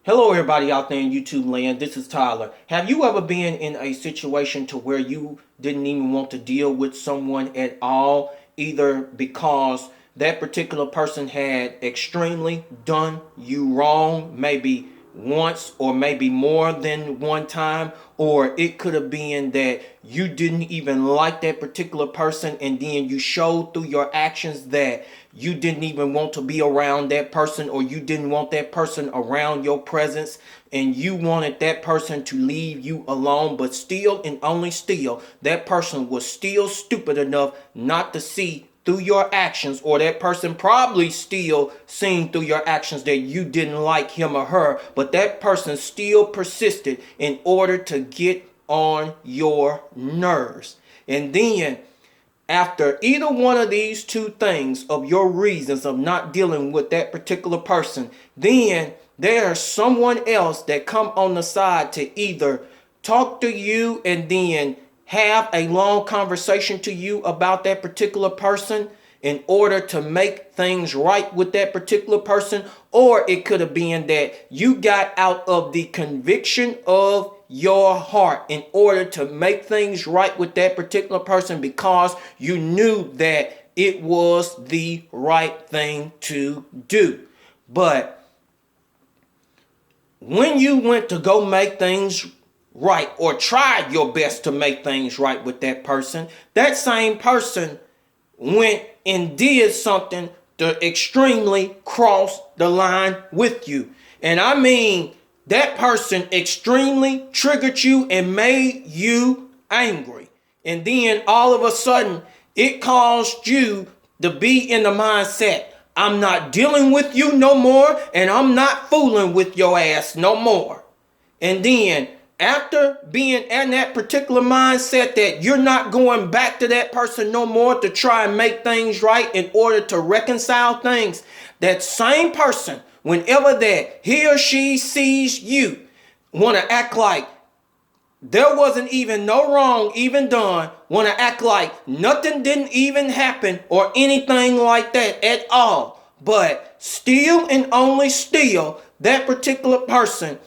Hello everybody out there in YouTube land, this is Tyler. Have you ever been in a situation to where you didn't even want to deal with someone at all, either because that particular person had extremely done you wrong, maybe once or maybe more than one time, or it could have been that you didn't even like that particular person and then you showed through your actions that you didn't even want to be around that person, or you didn't want that person around your presence, and you wanted that person to leave you alone, but still and only still that person was still stupid enough not to see through your actions, or that person probably still seeing through your actions that you didn't like him or her, but that person still persisted in order to get on your nerves. And then after either one of these two things of your reasons of not dealing with that particular person, then there's someone else that come on the side to either talk to you and then have a long conversation to you about that particular person in order to make things right with that particular person, or it could have been that you got out of the conviction of your heart in order to make things right with that particular person because you knew that it was the right thing to do. But when you went to go make things right, or tried your best to make things right with that person, that same person went and did something to extremely cross the line with you. And I mean, that person extremely triggered you and made you angry. And then all of a sudden, it caused you to be in the mindset, I'm not dealing with you no more, and I'm not fooling with your ass no more. And then after being in that particular mindset that you're not going back to that person no more to try and make things right in order to reconcile things, that same person, whenever that he or she sees you, want to act like there wasn't even no wrong even done, want to act like nothing didn't even happen or anything like that at all. But still and only still, that particular person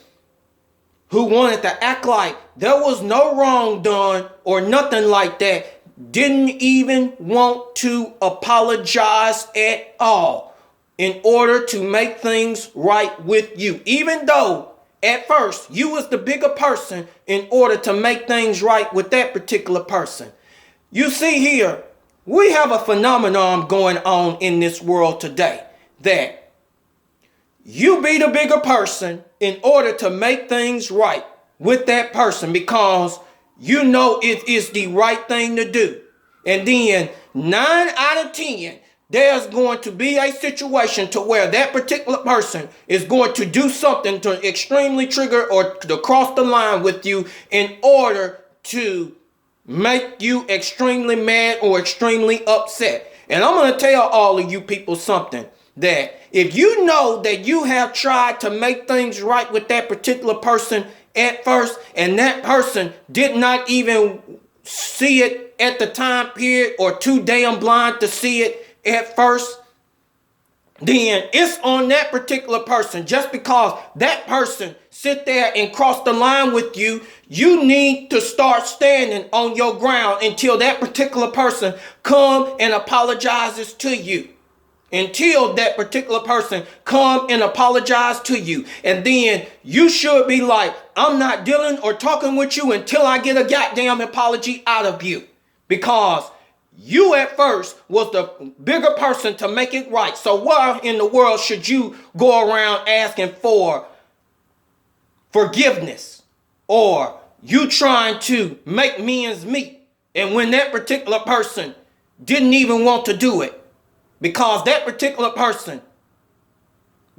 who wanted to act like there was no wrong done or nothing like that didn't even want to apologize at all in order to make things right with you. Even though at first you was the bigger person in order to make things right with that particular person. You see here, we have a phenomenon going on in this world today that you be the bigger person in order to make things right with that person because you know it is the right thing to do. And then 9 out of 10, there's going to be a situation to where that particular person is going to do something to extremely trigger or to cross the line with you in order to make you extremely mad or extremely upset. And I'm going to tell all of you people something, that if you know that you have tried to make things right with that particular person at first, and that person did not even see it at the time period or too damn blind to see it at first, then it's on that particular person. Just because that person sit there and cross the line with you, you need to start standing on your ground until that particular person come and apologizes to you. Until that particular person come and apologize to you. And then you should be like, I'm not dealing or talking with you until I get a goddamn apology out of you. Because you at first was the bigger person to make it right. So why in the world should you go around asking for forgiveness? Or you trying to make ends meet, and when that particular person didn't even want to do it? Because that particular person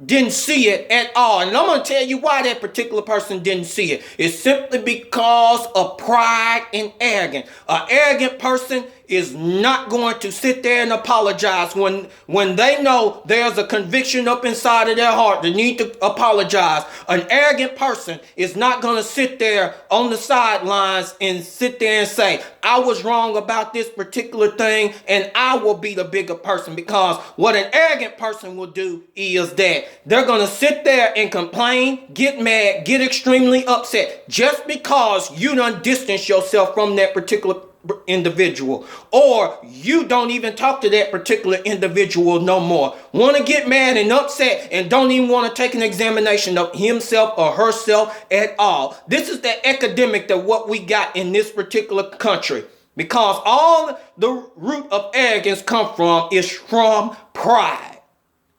didn't see it at all. And I'm going to tell you why that particular person didn't see it. It's simply because of pride and arrogance. An arrogant person is not going to sit there and apologize when they know there's a conviction up inside of their heart. They need to apologize. An arrogant person is not going to sit there on the sidelines and sit there and say, I was wrong about this particular thing and I will be the bigger person. Because what an arrogant person will do is that they're going to sit there and complain, get mad, get extremely upset just because you done distance yourself from that particular individual, or you don't even talk to that particular individual no more. Want to get mad and upset and don't even want to take an examination of himself or herself at all. This is the epidemic that what we got in this particular country, because all the root of arrogance come from is from pride.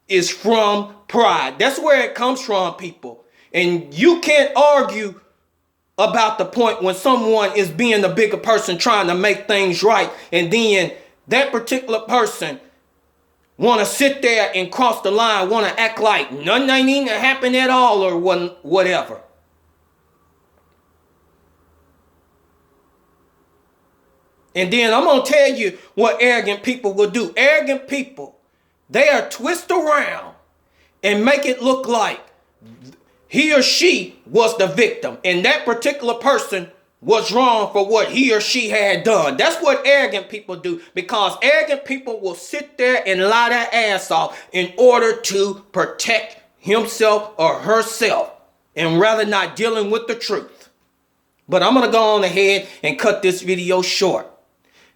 Is from pride. That's where it comes from, people. And you can't argue about the point when someone is being the bigger person trying to make things right, and then that particular person want to sit there and cross the line, want to act like nothing ain't even happen at all or whatever. And then I'm going to tell you what arrogant people will do. Arrogant people, they'll twist around and make it look like he or she was the victim and that particular person was wrong for what he or she had done. That's what arrogant people do, because arrogant people will sit there and lie their ass off in order to protect himself or herself and rather not dealing with the truth. But I'm going to go on ahead and cut this video short.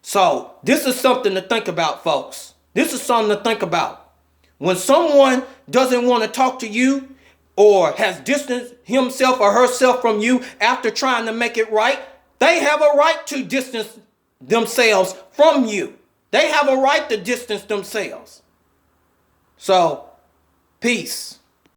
So this is something to think about, folks. This is something to think about. When someone doesn't want to talk to you or has distanced himself or herself from you after trying to make it right, they have a right to distance themselves from you. They have a right to distance themselves. So, peace.